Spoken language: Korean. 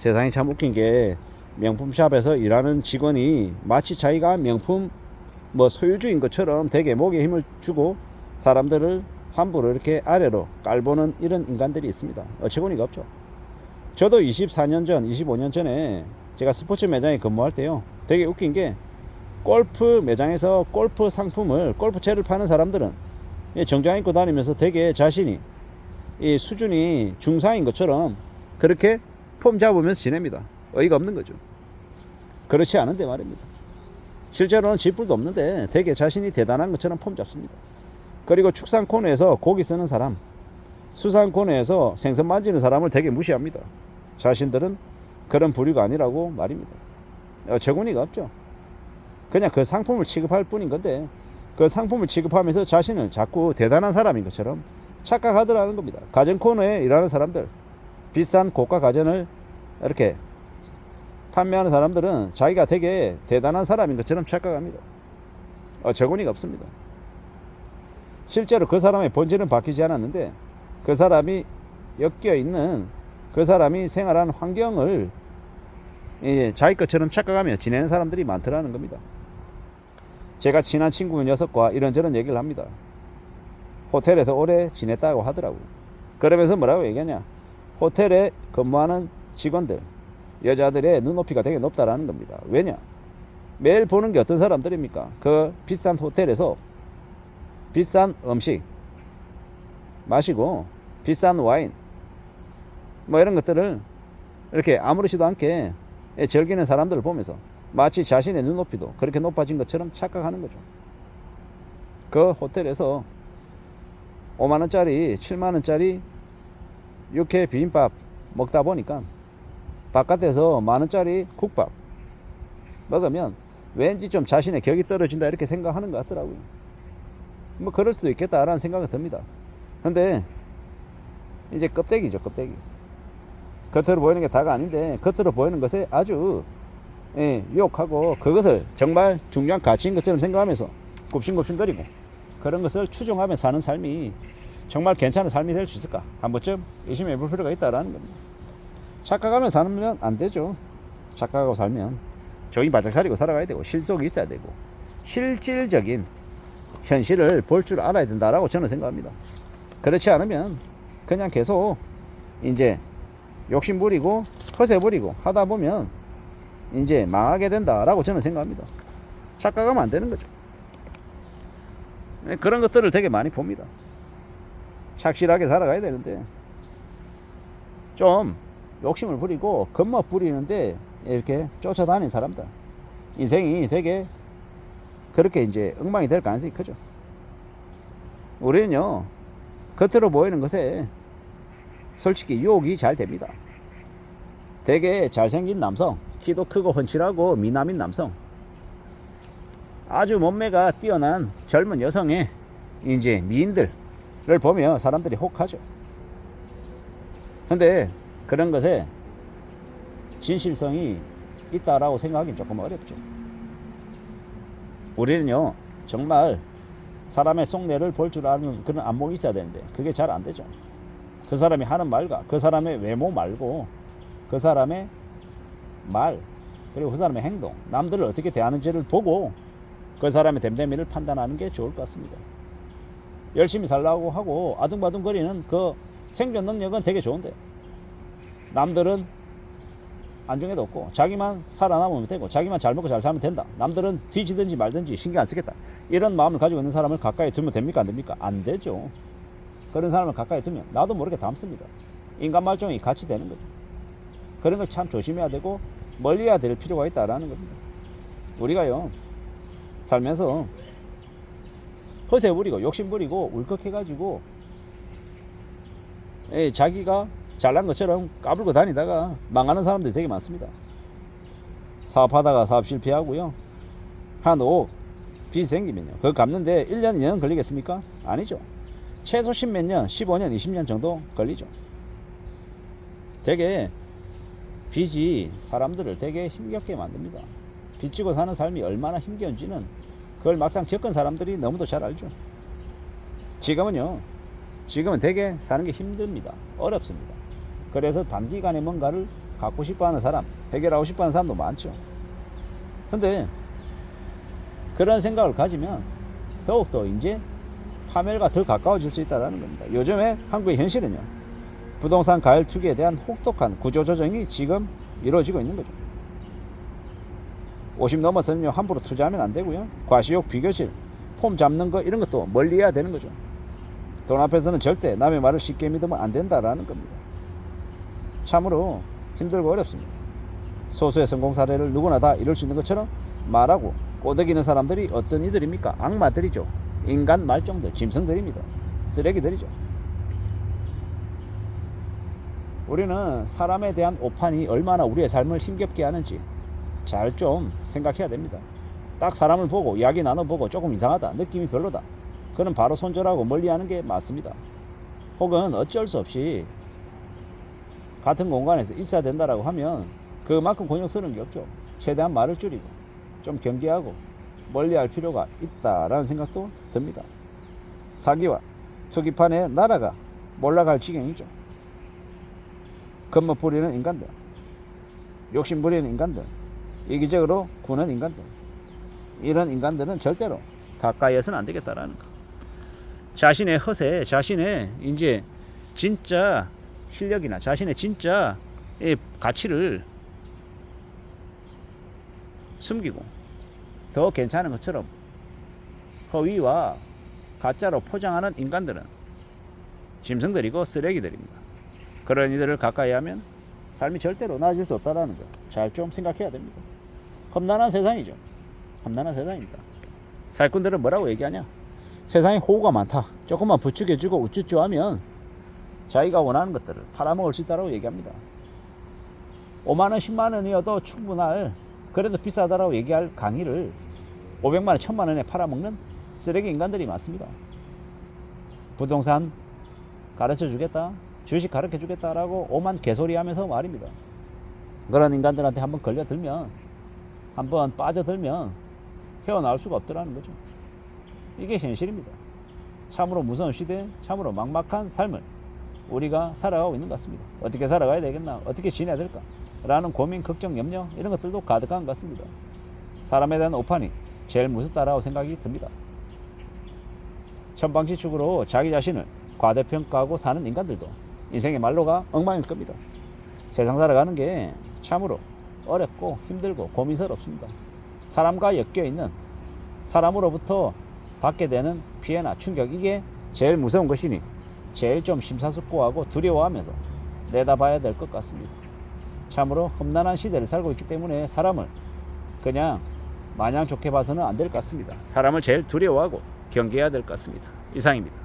세상이 참 웃긴 게 명품샵에서 일하는 직원이 마치 자기가 명품 소유주인 것처럼 되게 목에 힘을 주고 사람들을 함부로 이렇게 아래로 깔보는 이런 인간들이 있습니다. 어처구니가 없죠. 저도 24년 전, 25년 전에 제가 스포츠 매장에 근무할 때요, 되게 웃긴 게 골프 매장에서 골프 상품을, 골프채를 파는 사람들은 정장 입고 다니면서 되게 자신이 이 수준이 중상인 것처럼 그렇게 폼 잡으면서 지냅니다. 어이가 없는 거죠. 그렇지 않은데 말입니다. 실제로는 쥐뿔도 없는데 되게 자신이 대단한 것처럼 폼 잡습니다. 그리고 축산 코너에서 고기 쓰는 사람, 수산 코너에서 생선 만지는 사람을 되게 무시합니다. 자신들은 그런 부류가 아니라고 말입니다. 어처구니가 없죠. 그냥 그 상품을 취급할 뿐인 건데 그 상품을 취급하면서 자신을 자꾸 대단한 사람인 것처럼 착각하더라는 겁니다. 가전 코너에 일하는 사람들, 비싼 고가 가전을 이렇게 판매하는 사람들은 자기가 되게 대단한 사람인 것처럼 착각합니다. 어처구니가 없습니다. 실제로 그 사람의 본질은 바뀌지 않았는데 그 사람이 엮여 있는, 그 사람이 생활하는 환경을 자기 것처럼 착각하며 지내는 사람들이 많더라는 겁니다. 제가 친한 친구 녀석과 이런저런 얘기를 합니다. 호텔에서 오래 지냈다고 하더라고요. 그러면서 뭐라고 얘기하냐, 호텔에 근무하는 직원들, 여자들의 눈높이가 되게 높다라는 겁니다. 왜냐, 매일 보는 게 어떤 사람들입니까? 그 비싼 호텔에서 비싼 음식 마시고 비싼 와인 이런 것들을 이렇게 아무렇지도 않게 즐기는 사람들을 보면서 마치 자신의 눈높이도 그렇게 높아진 것처럼 착각하는 거죠. 그 호텔에서 5만원짜리 7만원짜리 육회 비빔밥 먹다 보니까 바깥에서 만원짜리 국밥 먹으면 왠지 좀 자신의 격이 떨어진다 이렇게 생각하는 것 같더라고요. 그럴 수도 있겠다라는 생각이 듭니다. 근데 이제 껍데기죠, 껍데기. 겉으로 보이는 게 다가 아닌데 겉으로 보이는 것에 아주 유혹하고 그것을 정말 중요한 가치인 것처럼 생각하면서 굽신굽신거리고 그런 것을 추종하며 사는 삶이 정말 괜찮은 삶이 될 수 있을까? 한 번쯤 의심해 볼 필요가 있다라는 겁니다. 착각하며 살면 안 되죠. 착각하고 살면 정신 바짝 차리고 살아가야 되고 실속이 있어야 되고 실질적인 현실을 볼 줄 알아야 된다라고 저는 생각합니다. 그렇지 않으면 그냥 계속 이제 욕심 부리고 허세 부리고 하다 보면 이제 망하게 된다라고 저는 생각합니다. 착각하면 안 되는 거죠. 그런 것들을 되게 많이 봅니다. 착실하게 살아가야 되는데 좀 욕심을 부리고 겁먹 부리는데 이렇게 쫓아다니는 사람들, 인생이 되게 그렇게 이제 엉망이 될 가능성이 크죠. 우리는요, 겉으로 보이는 것에 솔직히 유혹이 잘 됩니다. 되게 잘생긴 남성, 키도 크고 훤칠하고 미남인 남성, 아주 몸매가 뛰어난 젊은 여성의 이제 미인들을 보며 사람들이 혹하죠. 근데 그런 것에 진실성이 있다라고 생각하기는 조금 어렵죠. 우리는요, 정말 사람의 속내를 볼 줄 아는 그런 안목이 있어야 되는데 그게 잘 안 되죠. 그 사람이 하는 말과 그 사람의 외모 말고 그 사람의 말, 그리고 그 사람의 행동, 남들을 어떻게 대하는지를 보고 그 사람의 됨됨이를 판단하는 게 좋을 것 같습니다. 열심히 살라고 하고 아둥바둥거리는 그 생존 능력은 되게 좋은데 남들은 안중에도 없고 자기만 살아남으면 되고 자기만 잘 먹고 잘 살면 된다, 남들은 뒤지든지 말든지 신경 안 쓰겠다, 이런 마음을 가지고 있는 사람을 가까이 두면 됩니까? 안 됩니까? 안 되죠. 그런 사람을 가까이 두면 나도 모르게 담습니다. 인간 말종이 같이 되는 거죠. 그런 걸 참 조심해야 되고 멀리해야 될 필요가 있다라는 겁니다. 우리가요, 살면서 허세 부리고 욕심 부리고 울컥해가지고 자기가 잘난 것처럼 까불고 다니다가 망하는 사람들이 되게 많습니다. 사업하다가 사업 실패하고요, 한 5억 빚이 생기면요, 그거 갚는데 1년, 2년 걸리겠습니까? 아니죠. 최소 10몇 년, 15년, 20년 정도 걸리죠. 되게 빚이 사람들을 되게 힘겹게 만듭니다. 빚지고 사는 삶이 얼마나 힘겨운지는 그걸 막상 겪은 사람들이 너무도 잘 알죠. 지금은 되게 사는 게 힘듭니다. 어렵습니다. 그래서 단기간에 뭔가를 갖고 싶어하는 사람, 해결하고 싶어하는 사람도 많죠. 근데 그런 생각을 가지면 더욱더 이제 파멸과 더 가까워질 수 있다는 겁니다. 요즘에 한국의 현실은요, 부동산 가열 투기에 대한 혹독한 구조조정이 지금 이루어지고 있는 거죠. 50 넘어서는요, 함부로 투자하면 안 되고요, 과시욕, 비교실, 폼 잡는 거 이런 것도 멀리 해야 되는 거죠. 돈 앞에서는 절대 남의 말을 쉽게 믿으면 안 된다라는 겁니다. 참으로 힘들고 어렵습니다. 소수의 성공 사례를 누구나 다 이룰 수 있는 것처럼 말하고 꼬드기는 사람들이 어떤 이들입니까? 악마들이죠. 인간 말종들, 짐승들입니다. 쓰레기들이죠. 우리는 사람에 대한 오판이 얼마나 우리의 삶을 힘겹게 하는지 잘 좀 생각해야 됩니다. 딱 사람을 보고 이야기 나눠보고 조금 이상하다, 느낌이 별로다, 그는 바로 손절하고 멀리하는 게 맞습니다. 혹은 어쩔 수 없이 같은 공간에서 있어야 된다라고 하면 그만큼 곤욕스러운 게 없죠. 최대한 말을 줄이고 좀 경계하고 멀리할 필요가 있다라는 생각도 듭니다. 사기와 투기판에 나라가 몰락할 지경이죠. 겁먹 부리는 인간들, 욕심 부리는 인간들, 이기적으로 구는 인간들, 이런 인간들은 절대로 가까이에서는 안 되겠다라는 거. 자신의 허세, 자신의 이제 진짜 실력이나 자신의 진짜 가치를 숨기고 더 괜찮은 것처럼 허위와 가짜로 포장하는 인간들은 짐승들이고 쓰레기들입니다. 그런 이들을 가까이 하면 삶이 절대로 나아질 수 없다는 거 잘 좀 생각해야 됩니다. 험난한 세상이죠. 험난한 세상입니다. 사기꾼들은 뭐라고 얘기하냐? 세상에 호구가 많다, 조금만 부추겨주고 우쭈쭈 하면 자기가 원하는 것들을 팔아먹을 수 있다고 얘기합니다. 5만원 10만원이어도 충분할, 그래도 비싸다라고 얘기할 강의를 500만원 1000만원에 팔아먹는 쓰레기 인간들이 많습니다. 부동산 가르쳐 주겠다, 주식 가르쳐 주겠다라고 오만 개소리 하면서 말입니다. 그런 인간들한테 한번 걸려들면, 한번 빠져들면 헤어나올 수가 없더라는 거죠. 이게 현실입니다. 참으로 무서운 시대, 참으로 막막한 삶을 우리가 살아가고 있는 것 같습니다. 어떻게 살아가야 되겠나, 어떻게 지내야 될까 라는 고민, 걱정, 염려 이런 것들도 가득한 것 같습니다. 사람에 대한 오판이 제일 무섭다라고 생각이 듭니다. 천방지축으로 자기 자신을 과대평가하고 사는 인간들도 인생의 말로가 엉망일 겁니다. 세상 살아가는 게 참으로 어렵고 힘들고 고민스럽습니다. 사람과 엮여있는, 사람으로부터 받게 되는 피해나 충격, 이게 제일 무서운 것이니 제일 좀 심사숙고하고 두려워하면서 내다봐야 될 것 같습니다. 참으로 험난한 시대를 살고 있기 때문에 사람을 그냥 마냥 좋게 봐서는 안 될 것 같습니다. 사람을 제일 두려워하고 경계해야 될 것 같습니다. 이상입니다.